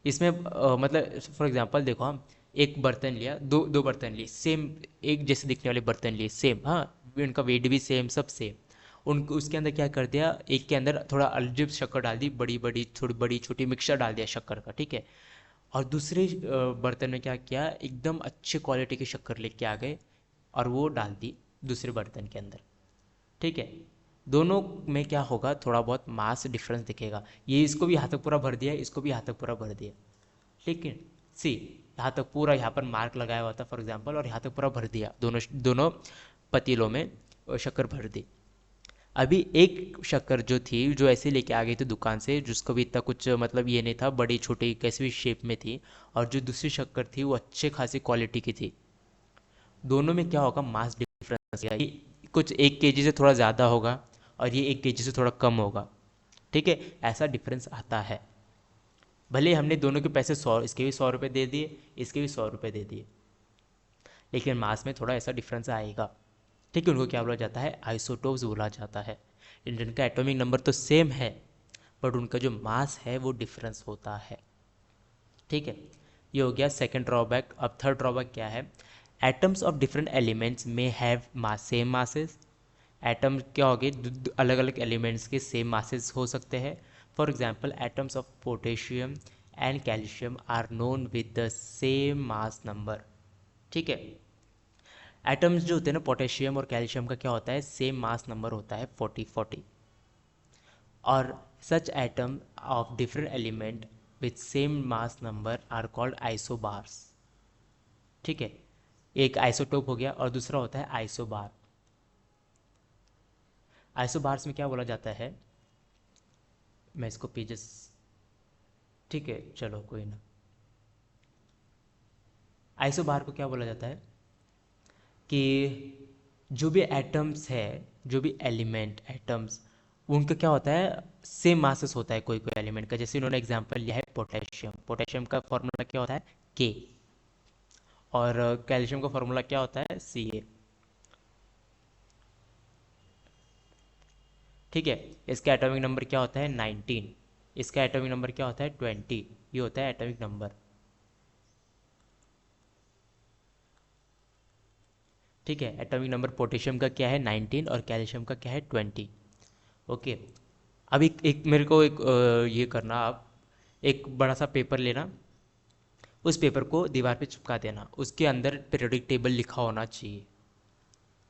इसमें मतलब फॉर एग्जांपल देखो, हम एक बर्तन लिया, दो दो बर्तन लिए सेम, एक जैसे दिखने वाले बर्तन लिए सेम, हाँ, उनका वेट भी सेम, सब सेम। उनको उसके अंदर क्या कर दिया, एक के अंदर थोड़ा अल्जिब शक्कर डाल दी, बड़ी बड़ी थोड़ी बड़ी छोटी मिक्सचर डाल दिया शक्कर का, ठीक है। और दूसरे बर्तन में क्या किया, एकदम अच्छे क्वालिटी की शक्कर लेके आ गए और वो डाल दी दूसरे बर्तन के अंदर, ठीक है। दोनों में क्या होगा, थोड़ा बहुत मास डिफरेंस दिखेगा, ये इसको भी यहाँ तक पूरा भर दिया, इसको भी यहाँ तक पूरा भर दिया, लेकिन सी यहाँ तक पूरा, यहाँ पर मार्क लगाया हुआ था फॉर एग्जांपल, और यहाँ तक पूरा भर दिया, दोनों दोनों पतीलों में शक्कर भर दी। अभी एक शक्कर जो थी, जो ऐसे लेके आ गई थी दुकान से, जिसको भी इतना कुछ मतलब ये नहीं था, बड़ी छोटी कैसी भी शेप में थी, और जो दूसरी शक्कर थी वो अच्छे खासी क्वालिटी की थी, दोनों में क्या होगा, मास डिफरेंस, ये कुछ 1 kg से थोड़ा ज़्यादा होगा और ये 1 kg से थोड़ा कम होगा, ठीक है, ऐसा डिफरेंस आता है। भले हमने दोनों के पैसे 100, इसके भी 100 रुपये दे दिए, इसके भी 100 रुपये दे दिए, लेकिन मास में थोड़ा ऐसा डिफरेंस आएगा, ठीक है। उनको क्या बोला जाता है, आइसोटोप्स बोला जाता है। जिनका एटॉमिक नंबर तो सेम है, बट उनका जो मास है वो डिफरेंस होता है, ठीक है। ये हो गया सेकंड ड्रॉबैक। अब थर्ड ड्रॉबैक क्या है, एटम्स ऑफ डिफरेंट एलिमेंट्स में have mass same masses. Atom क्या हो गए, अलग अलग एलिमेंट्स के सेम मासेस हो सकते हैं। For example atoms of potassium and calcium are known with the same mass number, ठीक है। एटम्स जो होते हैं ना, पोटेशियम और कैल्शियम का क्या होता है, सेम मास नंबर होता है 40 40, और such atom of different element with same mass number are called isobars, ठीक है। एक आइसोटोप हो गया और दूसरा होता है आइसोबार। आइसोबार्स में क्या बोला जाता है, मैं इसको पेजेस, ठीक है चलो कोई ना। आइसोबार को क्या बोला जाता है कि जो भी एटम्स है, जो भी एलिमेंट एटम्स, उनका क्या होता है, सेम मासेस होता है कोई कोई एलिमेंट का। जैसे इन्होंने एग्जांपल लिया है पोटेशियम, पोटेशियम का फॉर्मूला क्या होता है, के, और कैल्शियम का फॉर्मूला क्या होता है, Ca, ठीक है। इसका एटॉमिक नंबर क्या होता है, 19, इसका एटॉमिक नंबर क्या होता है, 20, ये होता है एटॉमिक नंबर, ठीक है। एटॉमिक नंबर पोटेशियम का क्या है, 19, और कैल्शियम का क्या है, 20, ओके। अब एक मेरे को एक ये करना, आप एक बड़ा सा पेपर लेना, उस पेपर को दीवार पे चिपका देना, उसके अंदर पीरियोडिक टेबल लिखा होना चाहिए,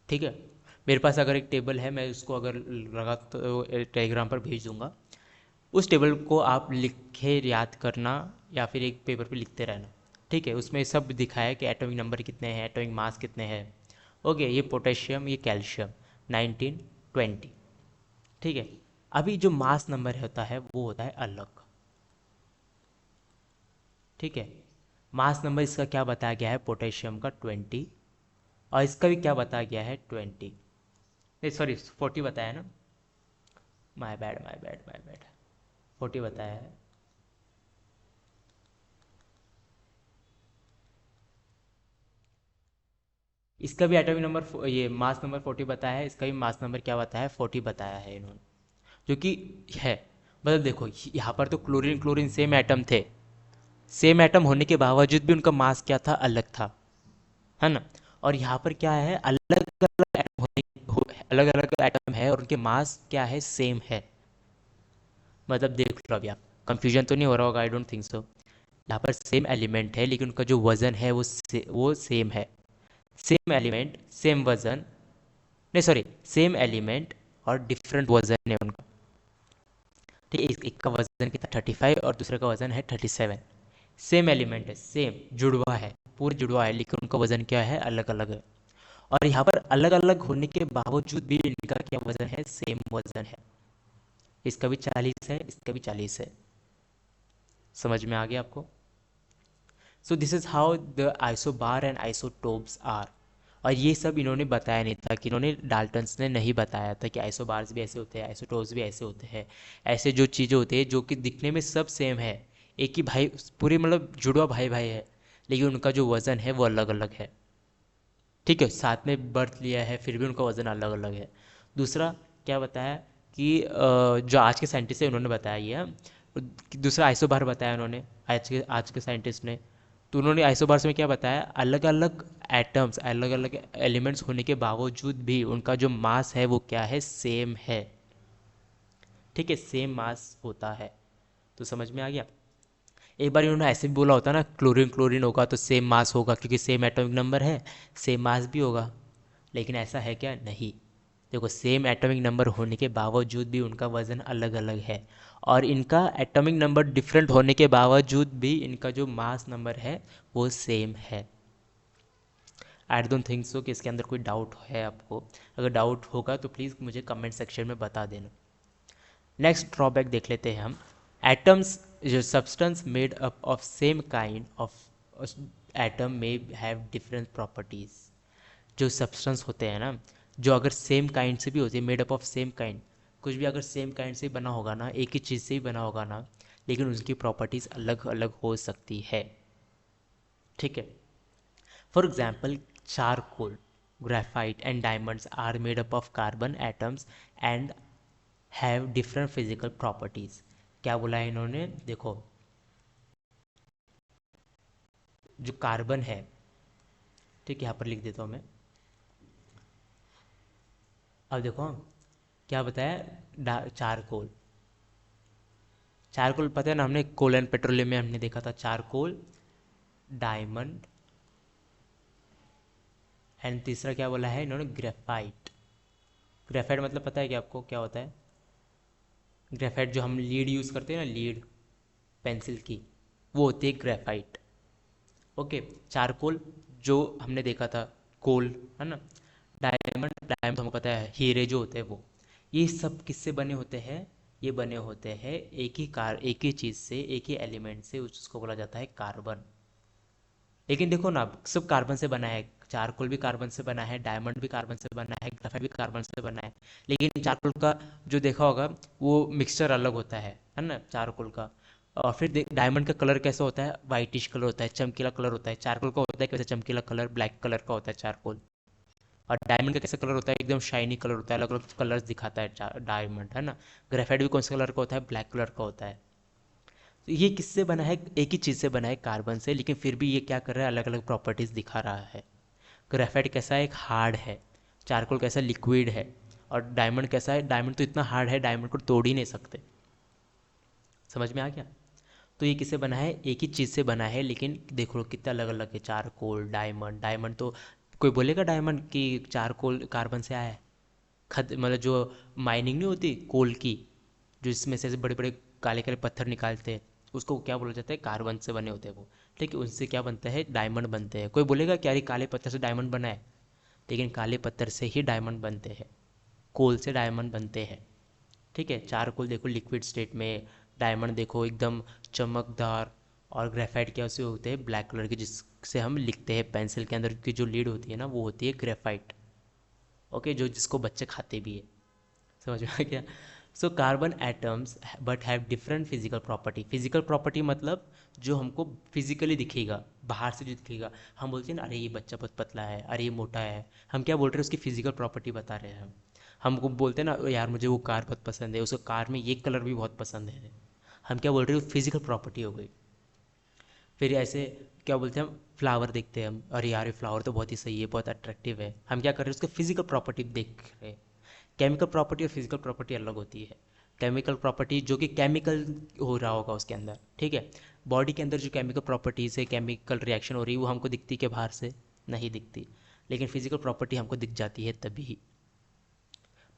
ठीक है। मेरे पास अगर एक टेबल है, मैं उसको अगर लगा तो टेलीग्राम पर भेज दूंगा। उस टेबल को आप लिखे याद करना या फिर एक पेपर पे लिखते रहना। ठीक है, उसमें सब दिखाया है कि एटॉमिक नंबर कितने हैं, एटॉमिक मास कितने हैं। ओके, ये पोटेशियम, ये कैल्शियम, 19, 20। ठीक है, अभी जो मास नंबर होता है वो होता है अलग। ठीक है, मास नंबर इसका क्या बताया गया है, पोटेशियम का 20, और इसका भी क्या बताया गया है, 20, नहीं सॉरी 40 बताया ना, my bad my bad my bad, 40 बताया है। इसका भी एटॉमिक नंबर, ये मास नंबर 40 बताया है, इसका भी मास नंबर क्या बताया है, 40 बताया है इन्होंने, जो कि है। मतलब देखो, यहाँ पर तो क्लोरीन क्लोरीन सेम एटम थे, सेम एटम होने के बावजूद भी उनका मास क्या था, अलग था, है ना। और यहाँ पर क्या है, अलग अलग एटम अलग अलग एटम है और उनके मास क्या है, सेम है। मतलब देख लो, अभी आप कंफ्यूजन तो नहीं हो रहा होगा, आई डोंट थिंक सो। यहाँ पर सेम एलिमेंट है लेकिन उनका जो वजन है वो सेम है। सेम एलिमेंट सेम वजन, नहीं सॉरी, सेम एलिमेंट और डिफरेंट वजन है उनका। ठीक है, एक का वजन कितना 35 और दूसरे का वजन है 37। सेम एलिमेंट है, सेम जुड़वा है, पूरे जुड़वा है, लेकिन उनका वजन क्या है, अलग अलग है। और यहाँ पर अलग अलग होने के बावजूद भी इनका क्या वजन है, सेम वजन है। इसका भी 40 है, इसका भी 40 है। समझ में आ गया आपको। So this is how the isobar and isotopes are. और ये सब इन्होंने बताया नहीं था, कि इन्होंने डाल्टन्स ने नहीं बताया था कि आइसोबार्स भी ऐसे होते हैं, आइसोटोप्स भी ऐसे होते हैं। ऐसे जो चीज़ें होती है जो कि दिखने में सब सेम है, एक ही भाई, पूरे मतलब जुड़वा भाई भाई है, लेकिन उनका जो वज़न है वो अलग अलग है। ठीक है, साथ में बर्थ लिया है फिर भी उनका वज़न अलग अलग है। दूसरा क्या बताया कि जो आज के साइंटिस्ट है उन्होंने बताया ये, कि दूसरा आइसोबार बताया उन्होंने, आज के साइंटिस्ट ने। तो उन्होंने आइसोबार्स में क्या बताया, अलग अलग एटम्स, अलग अलग एलिमेंट्स होने के बावजूद भी उनका जो मास है वो क्या है, सेम है। ठीक है, सेम मास होता है। तो समझ में आ गया। एक बार इन्होंने ऐसे भी बोला होता ना, क्लोरीन क्लोरीन होगा तो सेम मास होगा क्योंकि सेम एटॉमिक नंबर है, सेम मास भी होगा। लेकिन ऐसा है क्या, नहीं। देखो, सेम एटॉमिक नंबर होने के बावजूद भी उनका वज़न अलग अलग है, और इनका एटॉमिक नंबर डिफरेंट होने के बावजूद भी इनका जो मास नंबर है वो सेम है। आई डोंट थिंक सो कि इसके अंदर कोई डाउट है आपको। अगर डाउट होगा तो प्लीज़ मुझे कमेंट सेक्शन में बता देना। नेक्स्ट ड्रॉबैक देख लेते हैं हम। एटम्स, जो substance made up of same kind of atom में हैव डिफरेंट प्रॉपर्टीज़। जो सब्सटेंस होते हैं ना, जो अगर सेम काइंड से भी होते हैं, made up of same kind, कुछ भी अगर सेम काइंड से बना होगा ना, एक ही चीज़ से ही बना होगा ना, लेकिन उसकी प्रॉपर्टीज़ अलग अलग हो सकती है। ठीक है, for example, charcoal, graphite and diamonds are made up of carbon atoms and have different physical properties. क्या बोला है इन्होंने, देखो, जो कार्बन है, ठीक है, यहाँ पर लिख देता हूँ मैं। अब देखो क्या बताया, चारकोल, चारकोल पता है ना, हमने कोल एंड पेट्रोलियम में हमने देखा था, चारकोल, डायमंड, एंड तीसरा क्या बोला है इन्होंने, ग्रेफाइट। ग्रेफाइट मतलब पता है कि आपको क्या होता है, ग्रेफाइट जो हम लीड यूज़ करते हैं ना, लीड पेंसिल की, वो होती है ग्रेफाइट। ओके, चारकोल जो हमने देखा था, कोल, है ना। डायमंड, डायमंड तो हमको पता है हीरे जो होते हैं वो। ये सब किससे बने होते हैं, ये बने होते हैं एक ही चीज़ से, एक ही एलिमेंट से, उसको बोला जाता है कार्बन। लेकिन देखो ना, सब कार्बन से बना है, चारकोल भी कार्बन से बना है, डायमंड भी कार्बन से बना है, ग्रेफाइट भी कार्बन से बना है। लेकिन चारकोल का जो देखा होगा वो मिक्सचर अलग होता है ना, चारकोल का। और फिर डायमंड का कलर कैसा होता है, वाइटिश कलर होता है, चमकीला कलर होता है। चारकोल का होता है कैसा, चमकीला कलर, ब्लैक कलर का होता है चारकोल। और डायमंड का कैसा कलर होता है, एकदम शाइनी कलर होता है, अलग अलग कलर्स दिखाता है डायमंड, है ना। ग्रेफाइट भी कौन सा कलर का होता है, ब्लैक कलर का होता है। तो ये किससे बना है, एक ही चीज़ से बना है, कार्बन से, लेकिन फिर भी ये क्या कर रहा है, अलग अलग प्रॉपर्टीज़ दिखा रहा है। ग्रेफाइट कैसा है, एक हार्ड है। चारकोल कैसा, लिक्विड है। और डायमंड कैसा है, डायमंड तो इतना हार्ड है, डायमंड को तोड़ ही नहीं सकते। समझ में आ गया। तो ये किससे बना है, एक ही चीज़ से बना है, लेकिन देख लो कितना अलग अलग है। चारकोल, डायमंड, डायमंड तो कोई बोलेगा डायमंड कि चारकोल कार्बन से आया है, खद मतलब जो माइनिंग नहीं होती कोल की, जो इसमें से बड़े बड़े काले काले पत्थर निकालते हैं, उसको क्या बोला जाता है, कार्बन से बने होते हैं वो। ठीक है, उनसे क्या बनता है, डायमंड बनते हैं। कोई बोलेगा क्या अरे काले पत्थर से डायमंड बना है, लेकिन काले पत्थर से ही डायमंड बनते हैं, कोल से डायमंड बनते हैं। ठीक है, चारकोल देखो लिक्विड स्टेट में, डायमंड देखो एकदम चमकदार, और ग्रेफाइट क्या उसे होते हैं ब्लैक कलर के, जिससे हम लिखते हैं पेंसिल के अंदर की जो लीड होती है ना, वो होती है ग्रेफाइट। ओके, जो जिसको बच्चे खाते भी है। समझ में आ गया। So carbon atoms but have different physical property. Physical property मतलब जो हमको फिजिकली दिखेगा, बाहर से जो दिखेगा। हम बोलते हैं ना अरे ये बच्चा बहुत पतला है, अरे ये मोटा है, हम क्या बोल रहे हैं, उसकी फिजिकल प्रॉपर्टी बता रहे हैं हम। हमको बोलते हैं ना यार मुझे वो कार बहुत पसंद है, उसको कार में ये कलर भी बहुत पसंद है, हम क्या बोल रहे हैं, फिजिकल प्रॉपर्टी हो गई। फिर ऐसे क्या बोलते हैं हम, फ्लावर देखते हैं हम, अरे यार ये फ्लावर तो बहुत ही सही है, बहुत अट्रैक्टिव है, हम क्या कर रहे हैं, उसके फिजिकल प्रॉपर्टी देख रहे हैं। केमिकल प्रॉपर्टी और फिजिकल प्रॉपर्टी अलग होती है। केमिकल प्रॉपर्टी जो कि केमिकल हो रहा होगा उसके अंदर, ठीक है। बॉडी के अंदर जो केमिकल प्रॉपर्टीज़ है, केमिकल रिएक्शन हो रही है, वो हमको दिखती है कि बाहर से नहीं दिखती, लेकिन फिजिकल प्रॉपर्टी हमको दिख जाती है तभी।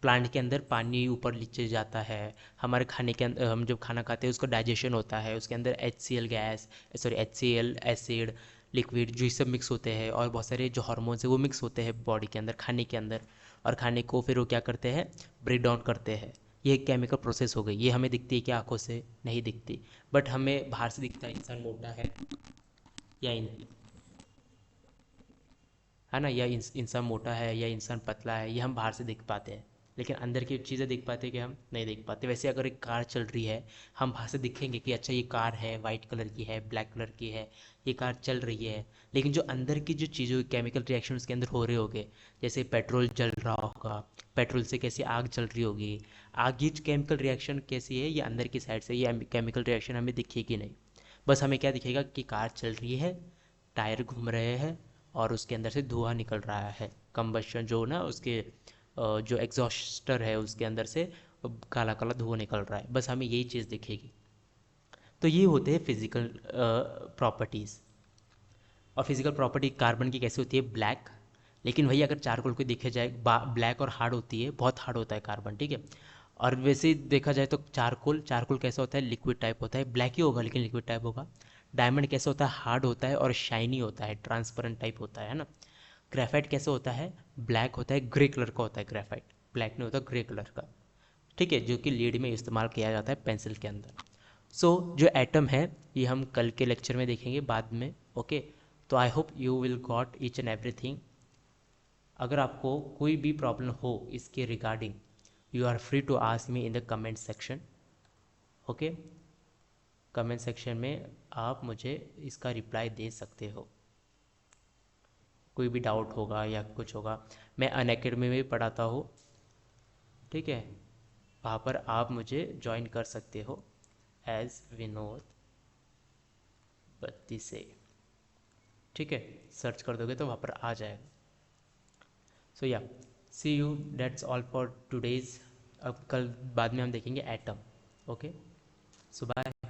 प्लांट के अंदर पानी ऊपर नीचे जाता है, हमारे खाने के अंदर हम जब खाना खाते हैं उसका डाइजेशन होता है, उसके अंदर HCl gas, sorry HCl acid, liquid, जो ये सब मिक्स होते हैं, और बहुत सारे जो हार्मोन्स है वो मिक्स होते हैं बॉडी के अंदर, खाने के अंदर। और खाने को फिर वो क्या करते हैं, ब्रेक डाउन करते हैं। ये एक केमिकल प्रोसेस हो गई, ये हमें दिखती है कि आंखों से नहीं दिखती, बट हमें बाहर से दिखता है इंसान मोटा है या है ना, या इंसान मोटा है या इंसान पतला है, ये हम बाहर से देख पाते हैं, लेकिन अंदर की चीज़ें देख पाते हैं कि हम नहीं देख पाते। वैसे अगर एक कार चल रही है, हम बाहर से दिखेंगे कि अच्छा ये कार है, वाइट कलर की है, ब्लैक कलर की है, ये कार चल रही है, लेकिन जो अंदर की जो चीज़ें केमिकल रिएक्शन उसके अंदर हो रहे होंगे, जैसे पेट्रोल जल रहा होगा, पेट्रोल से कैसी आग चल रही होगी, आग की केमिकल रिएक्शन कैसी है, ये अंदर की साइड से ये केमिकल रिएक्शन हमें दिखेगी नहीं। बस हमें क्या दिखेगा कि कार चल रही है, टायर घूम रहे हैं, और उसके अंदर से धुआं निकल रहा है, कंबशन जो ना उसके जो एग्जॉस्टर है उसके अंदर से काला काला धुआं निकल रहा है, बस हमें यही चीज़ दिखेगी। तो ये होते हैं फिजिकल प्रॉपर्टीज़। और फिजिकल प्रॉपर्टी कार्बन की कैसे होती है, ब्लैक। लेकिन वही अगर चारकोल को देखा जाए, ब्लैक और हार्ड होती है, बहुत हार्ड होता है कार्बन, ठीक है। और वैसे ही देखा जाए तो चारकोल, चारकोल कैसा होता है, लिक्विड टाइप होता है, ब्लैक ही होगा लेकिन लिक्विड टाइप होगा। डायमंड कैसा होता है, हार्ड होता है और शाइनी होता है, ट्रांसपेरेंट टाइप होता है ना। ग्रेफाइट कैसे होता है, ब्लैक होता है, ग्रे कलर का होता है ग्रेफाइट, ब्लैक नहीं होता, ग्रे कलर का। ठीक है, जो कि लीड में इस्तेमाल किया जाता है पेंसिल के अंदर। जो एटम है ये हम कल के लेक्चर में देखेंगे बाद में। ओके, तो I hope you will got each and everything. अगर आपको कोई भी प्रॉब्लम हो इसके regarding, you are free to ask me in the comment section. Okay, comment section में आप मुझे इसका रिप्लाई दे सकते हो, कोई भी डाउट होगा या कुछ होगा। मैं अनअकैडमी में भी पढ़ाता हूँ, ठीक है, वहाँ पर आप मुझे ज्वाइन कर सकते हो एज विनोद बत्ती से। ठीक है, सर्च कर दोगे तो वहाँ पर आ जाएगा। So yeah, see you, that's all for today's. अब कल बाद में हम देखेंगे एटम। ओके, सो बाय।